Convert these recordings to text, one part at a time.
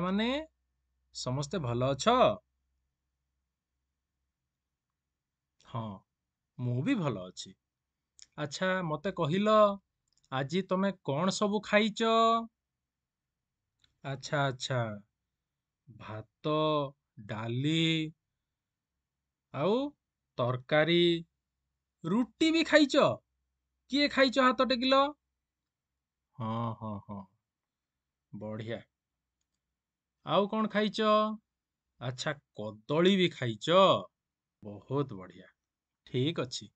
ପିଲାମାନେ ସମସ୍ତେ ଭଲ ଅଛ? ହଁ, ମୁଁ ବି ଭଲ ଅଛି। ଆଚ୍ଛା, ମତେ କହିଲ ଆଜି ତମେ କଣ ସବୁ ଖାଇଛ? ଆଚ୍ଛା ଆଚ୍ଛା, ଭାତ, ଡାଲି ଆଉ ତରକାରୀ, ରୁଟି ବି ଖାଇଛ? କିଏ ଖାଇଛ ହାତ ଟେକିଲ? ହଁ ହଁ ହଁ, ବଢିଆ। ଆଉ କଣ ଖାଇଛ? ଆଚ୍ଛା, କଦଳୀ ବି ଖାଇଛ? ବହୁତ ବଢିଆ। ଠିକ ଅଛି।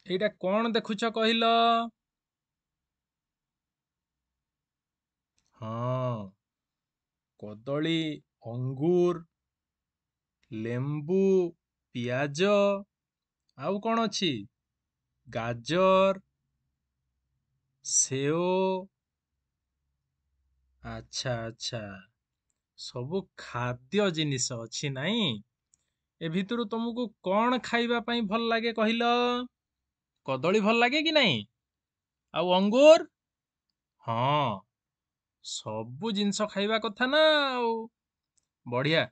ଏଇଟା କଣ ଦେଖୁଛ କହିଲ? ହଁ, କଦଳୀ, ଅଙ୍ଗୁର, ଲେମ୍ବୁ, ପିଆଜ ଆଉ କଣ ଅଛି? ଗାଜର, ସେଓ। ଆଚ୍ଛା ଆଚ୍ଛା, ସବୁ ଖାଦ୍ୟ ଜିନିଷ ଅଛି ନାଇଁ? ଏ ଭିତରୁ ତମକୁ କଣ ଖାଇବା ପାଇଁ ଭଲ ଲାଗେ କହିଲ? କଦଳୀ ଭଲ ଲାଗେ କି ନାଇଁ? ଆଉ ଅଙ୍ଗୁର? ହଁ, ସବୁ ଜିନିଷ ଖାଇବା କଥା ନା ଆଉ। ବଢିଆ,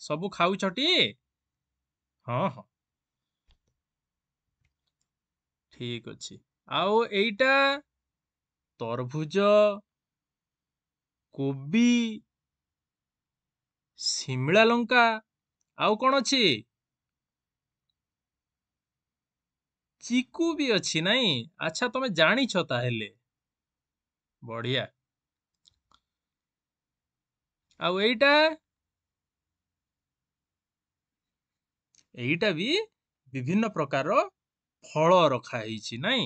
ସବୁ ଖାଉଛଟି? ହଁ ହଁ, ଠିକ ଅଛି। ଆଉ ଏଇଟା ତରଭୁଜ, କୋବି, ଶିମଳା ଲଙ୍କା ଆଉ କଣ ଅଛି? ଚିକୁ ବି ଅଛି ନାଇଁ? ଆଚ୍ଛା, ତମେ ଜାଣିଛ ତାହେଲେ। ବଢିଆ। ଆଉ ଏଇଟା ବି ବିଭିନ୍ନ ପ୍ରକାର ଫଳ ରଖା ହେଇଛି ନାଇଁ?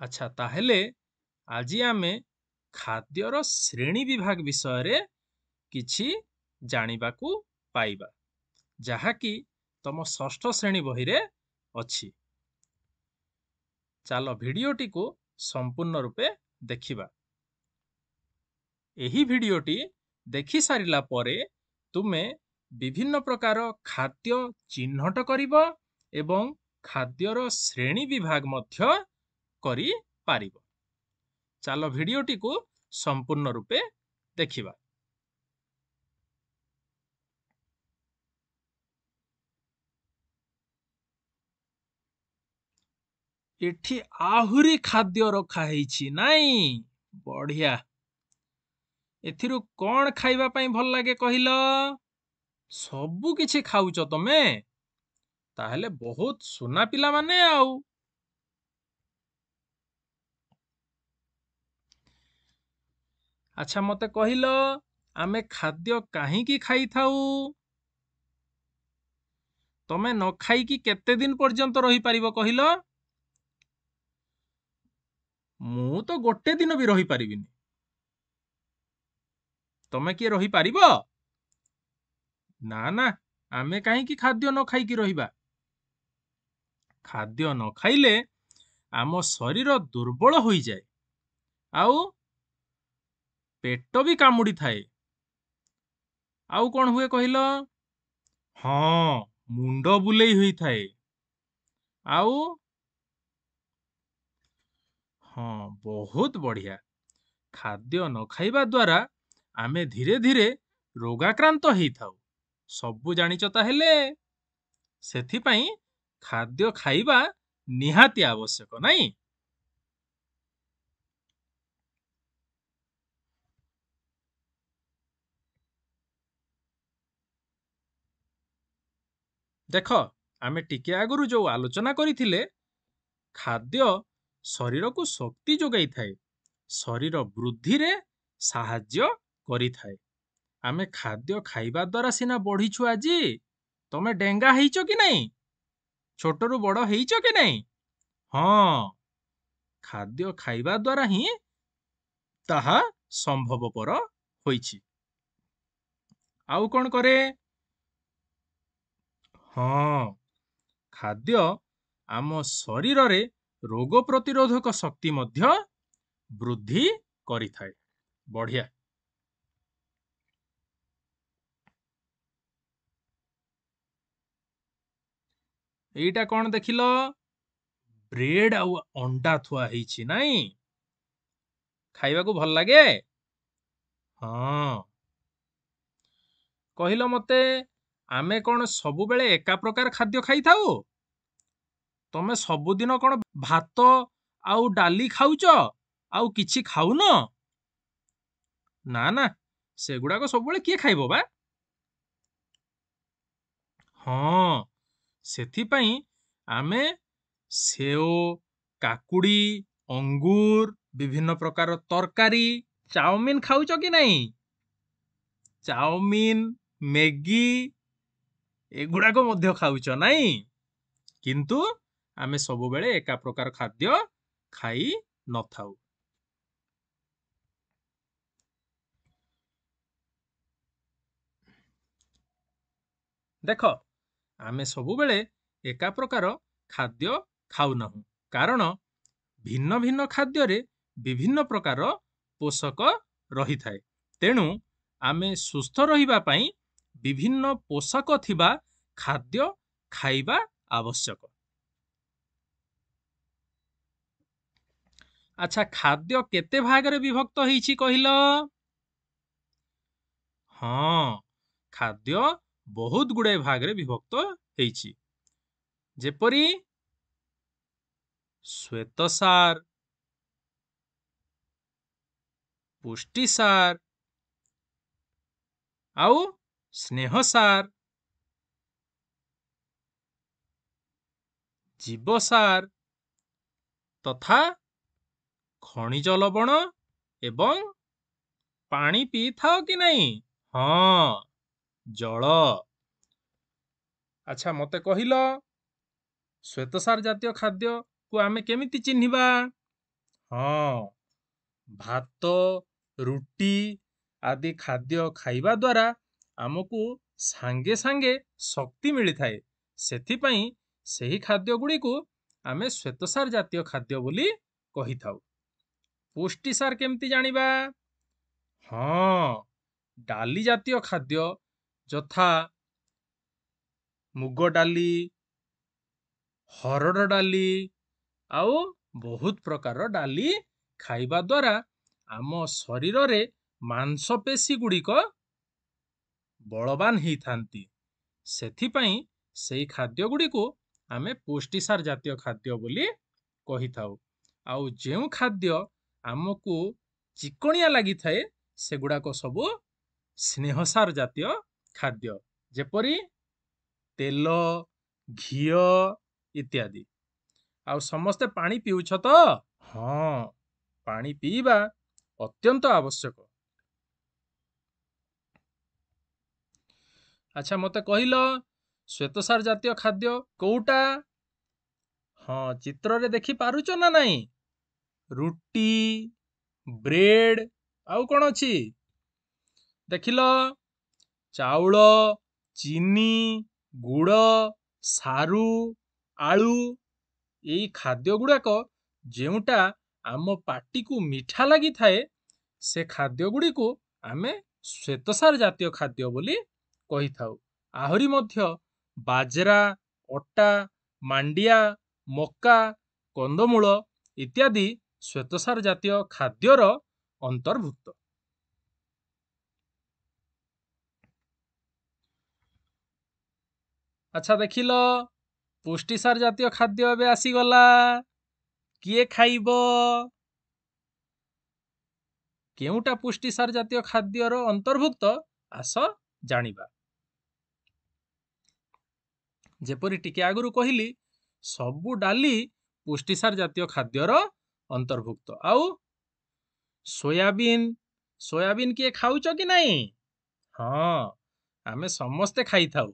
ଆଚ୍ଛା, ତାହେଲେ ଆଜି ଆମେ ଖାଦ୍ୟର ଶ୍ରେଣୀ ବିଭାଗ ବିଷୟରେ କିଛି ଜାଣିବାକୁ ପାଇବା, ଯାହାକି ତମ ଷଷ୍ଠ ଶ୍ରେଣୀ ବହିରେ ଅଛି। ଚାଲ ଭିଡିଓଟିକୁ ସମ୍ପୂର୍ଣ୍ଣ ରୂପେ ଦେଖିବା। ଏହି ଭିଡିଓଟି ଦେଖି ସାରିଲା ପରେ ତୁମେ ବିଭିନ୍ନ ପ୍ରକାର ଖାଦ୍ୟ ଚିହ୍ନଟ କରିବ ଏବଂ ଖାଦ୍ୟର ଶ୍ରେଣୀ ବିଭାଗ ମଧ୍ୟ କରିପାରିବ। ଚାଲ ଭିଡିଓଟିକୁ ସମ୍ପୂର୍ଣ୍ଣ ରୂପେ ଦେଖିବା। ଏଠି ଆହୁରି ଖାଦ୍ୟ ରଖା ହେଇଛି ନାଇଁ? ବଢିଆ। ଏଥିରୁ କଣ ଖାଇବା ପାଇଁ ଭଲ ଲାଗେ କହିଲ? ସବୁ କିଛି ଖାଉଛ ତମେ? ତାହେଲେ ବହୁତ ସୁନା ପିଲାମାନେ ଆଉ। ଆଚ୍ଛା, ମତେ କହିଲ ଆମେ ଖାଦ୍ୟ କାହିଁକି ଖାଇଥାଉ? ତମେ ନ ଖାଇକି କେତେ ଦିନ ପର୍ଯ୍ୟନ୍ତ ରହିପାରିବ କହିଲ? ମୁଁ ତ ଗୋଟେ ଦିନ ବି ରହିପାରିବିନି। ତମେ କିଏ ରହିପାରିବ? ନା ନା, ଆମେ କାହିଁକି ଖାଦ୍ୟ ନ ଖାଇକି ରହିବା? ଖାଦ୍ୟ ନ ଖାଇଲେ ଆମ ଶରୀର ଦୁର୍ବଳ ହୋଇଯାଏ ଆଉ ପେଟ ବି କାମୁଡି ଥାଏ। ଆଉ କଣ ହୁଏ କହିଲ? ହଁ, ମୁଣ୍ଡ ବୁଲେଇ ହୋଇଥାଏ। ଆଉ ହଁ, ବହୁତ ବଢିଆ। ଖାଦ୍ୟ ନ ଖାଇବା ଦ୍ୱାରା ଆମେ ଧୀରେ ଧୀରେ ରୋଗାକ୍ରାନ୍ତ ହେଇଥାଉ। ସବୁ ଜାଣିଛ ତାହେଲେ। ସେଥିପାଇଁ ଖାଦ୍ୟ ଖାଇବା ନିହାତି ଆବଶ୍ୟକ ନାଇଁ? ଦେଖ, ଆମେ ଟିକେ ଆଗରୁ ଯୋଉ ଆଲୋଚନା କରିଥିଲେ, ଖାଦ୍ୟ ଶରୀରକୁ ଶକ୍ତି ଯୋଗାଇଥାଏ, ଶରୀର ବୃଦ୍ଧିରେ ସାହାଯ୍ୟ କରିଥାଏ। ଆମେ ଖାଦ୍ୟ ଖାଇବା ଦ୍ୱାରା ସିନା ବଢିଛୁ ଆଜି। ତମେ ଡେଙ୍ଗା ହେଇଛ କି ନାଇଁ? ଛୋଟରୁ ବଡ ହେଇଛ କି ନାଇଁ? ହଁ, ଖାଦ୍ୟ ଖାଇବା ଦ୍ୱାରା ହିଁ ତାହା ସମ୍ଭବପର ହୋଇଛି। ଆଉ କଣ କରେ? ହଁ, ଖାଦ୍ୟ ଆମ ଶରୀରରେ ରୋଗ ପ୍ରତିରୋଧକ ଶକ୍ତି ମଧ୍ୟ ବୃଦ୍ଧି କରିଥାଏ। ବଢିଆ। ଏଇଟା କଣ ଦେଖିଲ? ବ୍ରେଡ ଆଉ ଅଣ୍ଡା ଥୁଆ ହେଇଛି ନାଇଁ? ଖାଇବାକୁ ଭଲ ଲାଗେ? ହଁ। କହିଲ ମତେ, ଆମେ କଣ ସବୁବେଳେ ଏକା ପ୍ରକାର ଖାଦ୍ୟ ଖାଇଥାଉ? ତମେ ସବୁଦିନ କଣ ଭାତ ଆଉ ଡାଲି ଖାଉଛ ଆଉ କିଛି ଖାଉନ? ନା ନା, ସେଗୁଡାକ ସବୁବେଳେ କିଏ ଖାଇବ ବା? ହଁ, ସେଥିପାଇଁ ଆମେ ସେଓ, କାକୁଡି, ଅଙ୍ଗୁର, ବିଭିନ୍ନ ପ୍ରକାର ତରକାରୀ, ଚାଉମିନ ଖାଉଛ କି ନାହିଁ? ଚାଉମିନ, ମ୍ୟାଗି ଏଗୁଡାକ ମଧ୍ୟ ଖାଉଛ ନାହିଁ? କିନ୍ତୁ ଆମେ ସବୁବେଳେ ଏକା ପ୍ରକାର ଖାଦ୍ୟ ଖାଇ ନଥାଉ। ଦେଖ, ଆମେ ସବୁବେଳେ ଏକା ପ୍ରକାର ଖାଦ୍ୟ ଖାଉନାହୁଁ, କାରଣ ଭିନ୍ନ ଭିନ୍ନ ଖାଦ୍ୟରେ ବିଭିନ୍ନ ପ୍ରକାର ପୋଷକ ରହିଥାଏ। ତେଣୁ ଆମେ ସୁସ୍ଥ ରହିବା ପାଇଁ ବିଭିନ୍ନ ପୋଷକ ଥିବା ଖାଦ୍ୟ ଖାଇବା ଆବଶ୍ୟକ। ଆଚ୍ଛା, ଖାଦ୍ୟ କେତେ ଭାଗରେ ବିଭକ୍ତ ହେଇଛି କହିଲ? ହଁ, ଖାଦ୍ୟ ବହୁତ ଗୁଡ଼ାଏ ଭାଗରେ ବିଭକ୍ତ ହେଇଛି। ଯେପରି ଶ୍ଵେତସାର, ପୁଷ୍ଟିସାର ଆଉ ସ୍ନେହସାର, ଜୀବସାର ତଥା ଖଣିଜ ଲବଣ ଏବଂ ପାଣି ପିଇଥାଅ କି ନାହିଁ? ହଁ, ଜଳ। ଆଚ୍ଛା, ମତେ କହିଲ, ଶ୍ଵେତସାର ଜାତୀୟ ଖାଦ୍ୟକୁ ଆମେ କେମିତି ଚିହ୍ନିବା? ହଁ, ଭାତ, ରୁଟି ଆଦି ଖାଦ୍ୟ ଖାଇବା ଦ୍ୱାରା ଆମକୁ ସାଙ୍ଗେ ସାଙ୍ଗେ ଶକ୍ତି ମିଳିଥାଏ। ସେଥିପାଇଁ ସେହି ଖାଦ୍ୟ ଗୁଡ଼ିକୁ ଆମେ ଶ୍ଵେତସାର ଜାତୀୟ ଖାଦ୍ୟ ବୋଲି କହିଥାଉ। ପୁଷ୍ଟିସାର କେମିତି ଜାଣିବା? ହଁ, ଡାଲି ଜାତୀୟ ଖାଦ୍ୟ ଯଥା ମୁଗ ଡାଲି, ହରଡ଼ ଡାଲି ଆଉ ବହୁତ ପ୍ରକାର ଡାଲି ଖାଇବା ଦ୍ୱାରା ଆମ ଶରୀରରେ ମାଂସପେଶୀ ଗୁଡ଼ିକ ବଳବାନ ହେଇଥାନ୍ତି। ସେଥିପାଇଁ ସେଇ ଖାଦ୍ୟ ଗୁଡ଼ିକୁ ଆମେ ପୁଷ୍ଟିସାର ଜାତୀୟ ଖାଦ୍ୟ ବୋଲି କହିଥାଉ। ଆଉ ଯେଉଁ ଖାଦ୍ୟ ଆମକୁ ଚିକଣିଆ ଲାଗିଥାଏ ସେଗୁଡ଼ାକ ସବୁ ସ୍ନେହସାର ଜାତୀୟ ଖାଦ୍ୟ। ଯେପରି ତେଲ, ଘିଅ ଇତ୍ୟାଦି। ଆଉ ସମସ୍ତେ ପାଣି ପିଉଛ ତ? ହଁ, ପାଣି ପିଇବା ଅତ୍ୟନ୍ତ ଆବଶ୍ୟକ। ଆଚ୍ଛା, ମତେ କହିଲ, ଶ୍ଵେତସାର ଜାତୀୟ ଖାଦ୍ୟ କୋଉଟା? ହଁ, ଚିତ୍ରରେ ଦେଖି ପାରୁଛ ନା ନାହିଁ? ରୁଟି, ବ୍ରେଡ ଆଉ କଣ ଅଛି? ଦେଖିଲ, ଚାଉଳ, ଚିନି, ଗୁଡ଼, ସାରୁ, ଆଳୁ ଏଇ ଖାଦ୍ୟ ଗୁଡ଼ାକ ଯେଉଁଟା ଆମ ପାଟିକୁ ମିଠା ଲାଗିଥାଏ ସେ ଖାଦ୍ୟ ଗୁଡ଼ିକୁ ଆମେ ଶ୍ଵେତସାର ଜାତୀୟ ଖାଦ୍ୟ ବୋଲି କହିଥାଉ। ଆହୁରି ମଧ୍ୟ ବାଜରା, ଅଟା, ମାଣ୍ଡିଆ, ମକା, କନ୍ଦମୂଳ ଇତ୍ୟାଦି ଶ୍ଵେତସାର ଜାତୀୟ ଖାଦ୍ୟର ଅନ୍ତର୍ଭୁକ୍ତ। ଆଚ୍ଛା, ଦେଖିଲ, ପୁଷ୍ଟିସାର ଜାତୀୟ ଖାଦ୍ୟ ଏବେ ଆସିଗଲା। କିଏ ଖାଇବ? କେଉଁଟା ପୁଷ୍ଟିସାର ଜାତୀୟ ଖାଦ୍ୟର ଅନ୍ତର୍ଭୁକ୍ତ? ଆସ ଜାଣିବା। ଯେପରି ଟିକେ ଆଗରୁ କହିଲି, ସବୁ ଡାଲି ପୁଷ୍ଟିସାର ଜାତୀୟ ଖାଦ୍ୟର ଅନ୍ତର୍ଭୁକ୍ତ। ଆଉ ସୋୟାବିନ କିଏ ଖାଉଛ କି ନାହିଁ? ହଁ, ଆମେ ସମସ୍ତେ ଖାଇଥାଉ।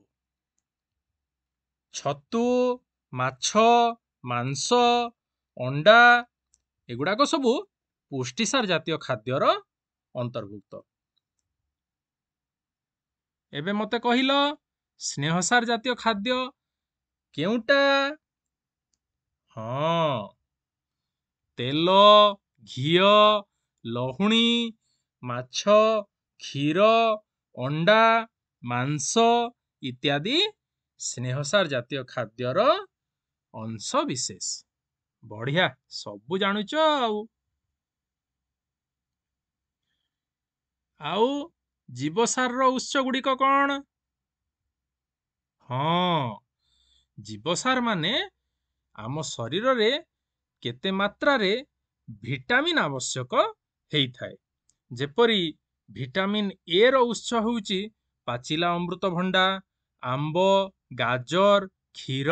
ଛତୁ, ମାଛ, ମାଂସ, ଅଣ୍ଡା ଏଗୁଡ଼ାକ ସବୁ ପୁଷ୍ଟିସାର ଜାତୀୟ ଖାଦ୍ୟର ଅନ୍ତର୍ଭୁକ୍ତ। ଏବେ ମତେ କହିଲ, ସ୍ନେହସାର ଜାତୀୟ ଖାଦ୍ୟ କେଉଁଟା? ହଁ, ତେଲ, ଘିଅ, ଲହୁଣୀ, ମାଛ, କ୍ଷୀର, ଅଣ୍ଡା, ମାଂସ ଇତ୍ୟାଦି ସ୍ନେହସାର ଜାତୀୟ ଖାଦ୍ୟର ଅଂଶ ବିଶେଷ। ବଢିଆ, ସବୁ ଜାଣୁଛ ଆଉ। ଆଉ ଜୀବସାରର ଉତ୍ସ ଗୁଡ଼ିକ କ'ଣ? ହଁ, ଜୀବସାର ମାନେ ଆମ ଶରୀରରେ କେତେ ମାତ୍ରାରେ ଭିଟାମିନ୍ ଆବଶ୍ୟକ ହେଇଥାଏ। ଯେପରି ଭିଟାମିନ୍ ଏ ର ଉତ୍ସ ହେଉଛି ପାଚିଲା ଅମୃତଭଣ୍ଡା, ଆମ୍ବ, ଗାଜର, କ୍ଷୀର,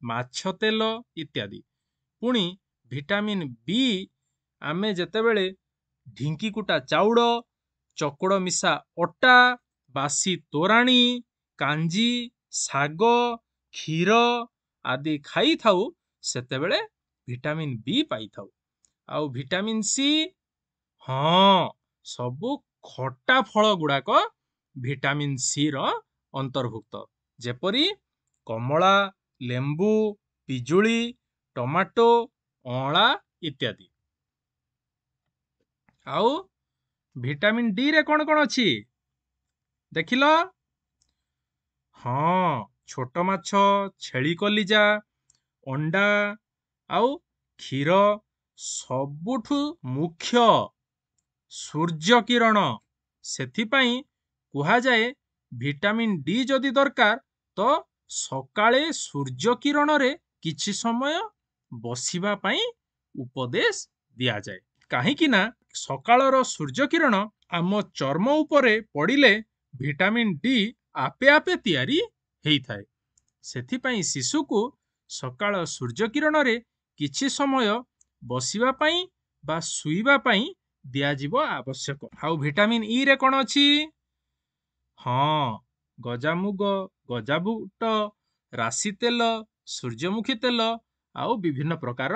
ମାଛ ତେଲ ଇତ୍ୟାଦି। ପୁଣି ଭିଟାମିନ୍ ବି ଆମେ ଯେତେବେଳେ ଢିଙ୍କି କୁଟା ଚାଉଳ, ଚକଡ଼ ମିଶା ଅଟା, ବାସି ତୋରାଣୀ, କାଞ୍ଜି, ଶାଗ, କ୍ଷୀର ଆଦି ଖାଇଥାଉ ସେତେବେଳେ ଭିଟାମିନ୍ ବି ପାଇଥାଉ। ଆଉ ଭିଟାମିନ୍ ସି, ହଁ, ସବୁ ଖଟା ଫଳ ଗୁଡାକ ଭିଟାମିନ୍ ସି ର ଅନ୍ତର୍ଭୁକ୍ତ। ଯେପରି କମଳା, ଲେମ୍ବୁ, ପିଜୁଳି, ଟମାଟୋ, ଅଁଳା ଇତ୍ୟାଦି। ଆଉ ଭିଟାମିନ୍ ଡି ରେ କ'ଣ କ'ଣ ଅଛି ଦେଖିଲ? ହଁ, ଛୋଟ ମାଛ, ଛେଳି କଲିଜା, ଅଣ୍ଡା ଆଉ କ୍ଷୀର, ସବୁଠୁ ମୁଖ୍ୟ ସୂର୍ଯ୍ୟ କିରଣ। ସେଥିପାଇଁ କୁହାଯାଏ ଭିଟାମିନ୍ ଡି ଯଦି ଦରକାର ତ ସକାଳେ ସୂର୍ଯ୍ୟ କିରଣରେ କିଛି ସମୟ ବସିବା ପାଇଁ ଉପଦେଶ ଦିଆଯାଏ। କାହିଁକି ନା ସକାଳର ସୂର୍ଯ୍ୟ କିରଣ ଆମ ଚର୍ମ ଉପରେ ପଡ଼ିଲେ ଭିଟାମିନ୍ ଡି ଆପେ ଆପେ ତିଆରି ହେଇଥାଏ। ସେଥିପାଇଁ ଶିଶୁକୁ ସକାଳ ସୂର୍ଯ୍ୟ କିରଣରେ କିଛି ସମୟ ବସିବା ପାଇଁ ବା ଶୋଇବା ପାଇଁ ଦିଆଯିବ ଆବଶ୍ୟକ। ଆଉ ଭିଟାମିନ୍ ଇ ରେ କ'ଣ ଅଛି? ହଁ, ଗଜାମୁଗ, ଗଜାବୁଟ, ରାଶି ତେଲ, ସୂର୍ଯ୍ୟମୁଖୀ ତେଲ ଆଉ ବିଭିନ୍ନ ପ୍ରକାର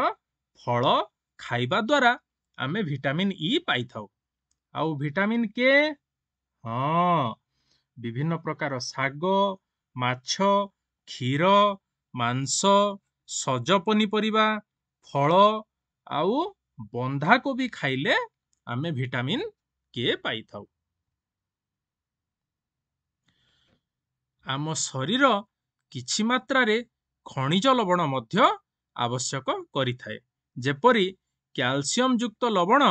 ଫଳ ଖାଇବା ଦ୍ୱାରା ଆମେ ଭିଟାମିନ୍ ଇ ପାଇଥାଉ। ଆଉ ଭିଟାମିନ୍ କେ, ହଁ, ବିଭିନ୍ନ ପ୍ରକାର ଶାଗ, ମାଛ, କ୍ଷୀର, ମାଂସ, ସଜ ପନିପରିବା, ଫଳ ଆଉ ବନ୍ଧାକୋବି ଖାଇଲେ ଆମେ ଭିଟାମିନ୍ କେ ପାଇଥାଉ। ଆମ ଶରୀର କିଛି ମାତ୍ରାରେ ଖଣିଜ ଲବଣ ମଧ୍ୟ ଆବଶ୍ୟକ କରିଥାଏ। ଯେପରି କ୍ୟାଲସିୟମ ଯୁକ୍ତ ଲବଣ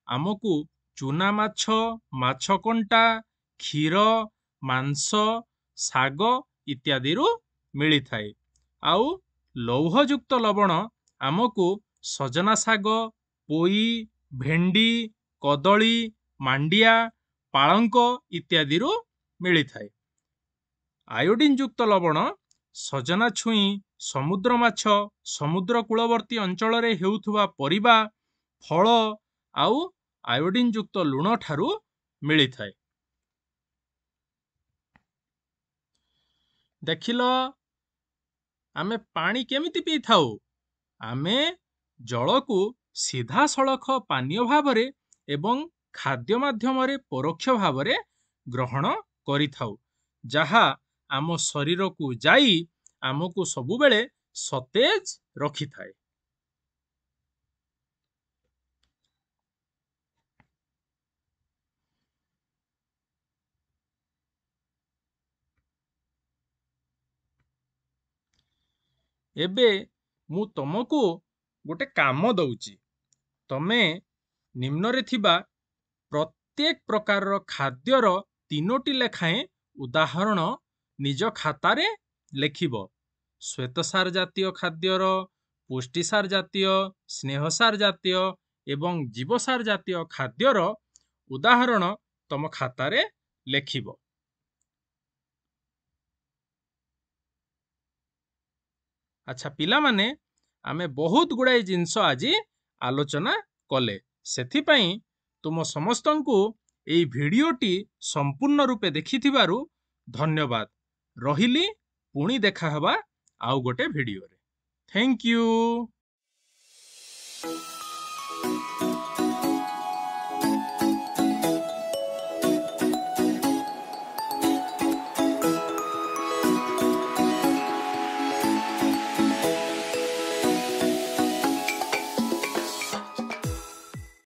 ଆମକୁ ଚୁନା ମାଛ, ମାଛ କଣ୍ଟା, କ୍ଷୀର, ମାଂସ, ଶାଗ ଇତ୍ୟାଦିରୁ ମିଳିଥାଏ। ଆଉ ଲୌହଯୁକ୍ତ ଲବଣ ଆମକୁ ସଜନା ଶାଗ, ପୋଇ, ଭେଣ୍ଡି, କଦଳୀ, ମାଣ୍ଡିଆ, ପାଳଙ୍କ ଇତ୍ୟାଦିରୁ ମିଳିଥାଏ। ଆୟୋଡିନ ଯୁକ୍ତ ଲବଣ ସଜନା ଛୁଇଁ, ସମୁଦ୍ର ମାଛ, ସମୁଦ୍ର କୂଳବର୍ତ୍ତୀ ଅଞ୍ଚଳରେ ହେଉଥିବା ପରିବା, ଫଳ ଆଉ ଆୟୋଡିନ ଯୁକ୍ତ ଲୁଣ ଠାରୁ ମିଳିଥାଏ। ଦେଖିଲ, ଆମେ ପାଣି କେମିତି ପିଇଥାଉ? ଆମେ ଜଳକୁ ସିଧାସଳଖ ପାନୀୟ ଭାବରେ ଏବଂ ଖାଦ୍ୟ ମାଧ୍ୟମରେ ପରୋକ୍ଷ ଭାବରେ ଗ୍ରହଣ କରିଥାଉ, ଯାହା ଆମ ଶରୀରକୁ ଯାଇ ଆମକୁ ସବୁବେଳେ ସତେଜ ରଖିଥାଏ। ଏବେ ମୁଁ ତମକୁ ଗୋଟେ କାମ ଦଉଛି। ତମେ ନିମ୍ନରେ ଥିବା ପ୍ରତ୍ୟେକ ପ୍ରକାରର ଖାଦ୍ୟର 3ଟି ଲେଖାଏଁ ଉଦାହରଣ ନିଜ ଖାତାରେ ଲେଖିବ। ଶ୍ୱେତସାର ଜାତୀୟ ଖାଦ୍ୟର, ପୁଷ୍ଟିସାର ଜାତୀୟ, ସ୍ନେହସାର ଜାତୀୟ ଏବଂ ଜୀବସାର ଜାତୀୟ ଖାଦ୍ୟର ଉଦାହରଣ ତମ ଖାତାରେ ଲେଖିବ। ଆଚ୍ଛା ପିଲାମାନେ, ଆମେ ବହୁତ ଗୁଡ଼ାଏ ଜିନିଷ ଆଜି ଆଲୋଚନା କଲେ। ସେଥିପାଇଁ ତୁମ ସମସ୍ତଙ୍କୁ ଏହି ଭିଡ଼ିଓଟି ସମ୍ପୂର୍ଣ୍ଣ ରୂପେ ଦେଖିଥିବାରୁ ଧନ୍ୟବାଦ। ରହିଲି, ପୁଣି ଦେଖା ହେବା ଆଉ ଗୋଟେ ଭିଡ଼ିଓରେ। Thank you.